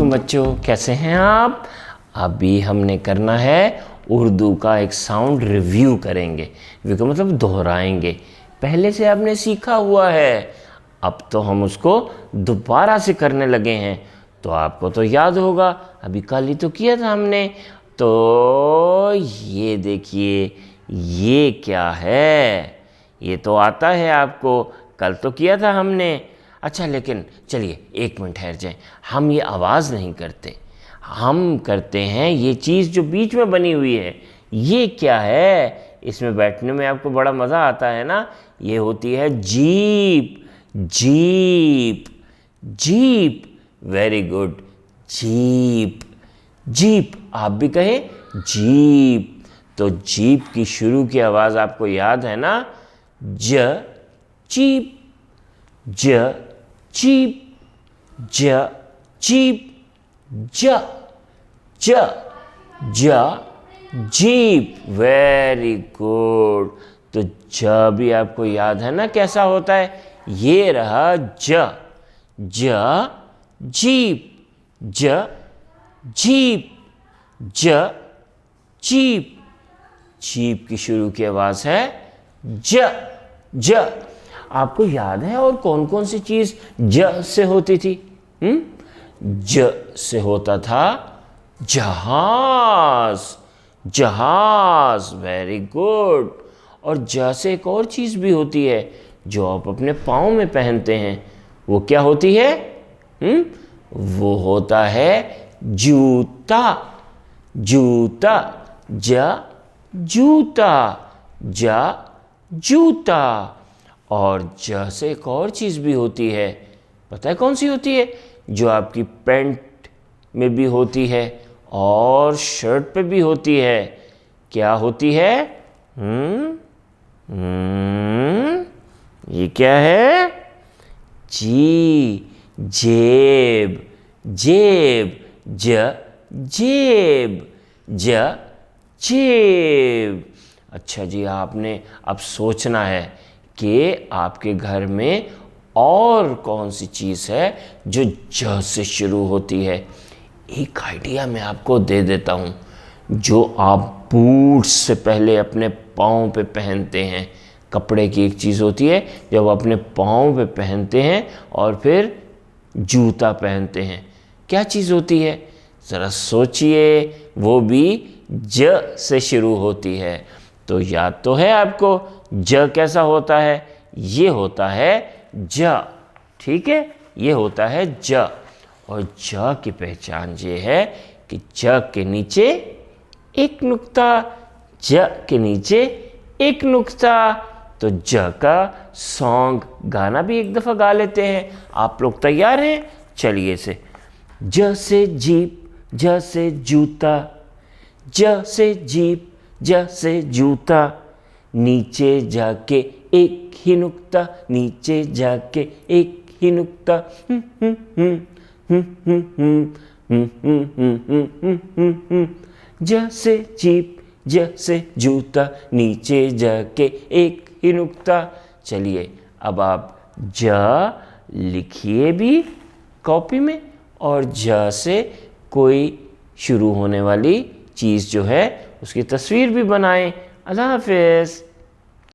बच्चों कैसे हैं आप? अभी हमने करना है उर्दू का एक साउंड रिव्यू करेंगे। रिव्यू का मतलब दोहराएंगे। पहले से आपने सीखा हुआ है, अब तो हम उसको दोबारा से करने लगे हैं। तो आपको तो याद होगा, अभी कल ही तो किया था हमने। तो ये देखिए, ये क्या है? ये तो आता है आपको, कल तो किया था हमने। अच्छा, लेकिन चलिए 1 मिनट ठहर जाएं। हम ये आवाज़ नहीं करते, हम करते हैं ये चीज़ जो बीच में बनी हुई है। ये क्या है? इसमें बैठने में आपको बड़ा मज़ा आता है ना। ये होती है jeep. Jeep, jeep, very good, jeep. Jeep, आप भी कहें जीप। तो जीप की शुरू की आवाज़ आपको याद है ना? ज, जीप, ज, जीप, ज, जीप, ज, ज, ज, जीप। Very good. तो ज भी आपको याद है ना कैसा होता है? ये रहा ज, ज, जीप, ज, जीप, ज, जीप। जीप की शुरू की आवाज़ है ज, ज। आपको याद है और कौन कौन सी चीज़ ज से होती थी? ज से होता था जहाज। जहाज, वेरी गुड। और ज से एक और चीज़ भी होती है जो आप अपने पाँव में पहनते हैं। वो क्या होती है? वो होता है जूता। जूता, ज, जूता, ज, जूता। और ज से एक और चीज़ भी होती है, पता है कौन सी होती है? जो आपकी पैंट में भी होती है और शर्ट पे भी होती है। क्या होती है? ये क्या है? जी, जेब। जेब, ज, जेब, ज, जेब। अच्छा जी, आपने अब सोचना है कि आपके घर में और कौन सी चीज़ है जो ज से शुरू होती है। एक आइडिया मैं आपको दे देता हूँ, जो आप बूट्स से पहले अपने पाँव पे पहनते हैं। कपड़े की एक चीज़ होती है जब आप अपने पाँव पे पहनते हैं और फिर जूता पहनते हैं। क्या चीज़ होती है? ज़रा सोचिए, वो भी ज से शुरू होती है। तो याद तो है आपको ज कैसा होता है? ये होता है ज, ठीक है, ये होता है ज। और ज की पहचान ये है कि ज के नीचे एक नुक्ता, ज के नीचे एक नुक्ता। तो ज का सॉन्ग गाना भी एक दफ़ा गा लेते हैं। आप लोग तैयार हैं? चलिए से, ज से जीप, ज से जूता, ज से जीप, ज से जूता, नीचे जाके एक ही नुक्ता, नीचे जाके एक ही नुक्ता। ज से जीप, ज से जूता, नीचे जाके एक ही नुक्ता। चलिए अब आप ज लिखिए भी कॉपी में, और ज से कोई शुरू होने वाली चीज़ जो है उसकी तस्वीर भी बनाएं। अल्लाह हाफ़िज़।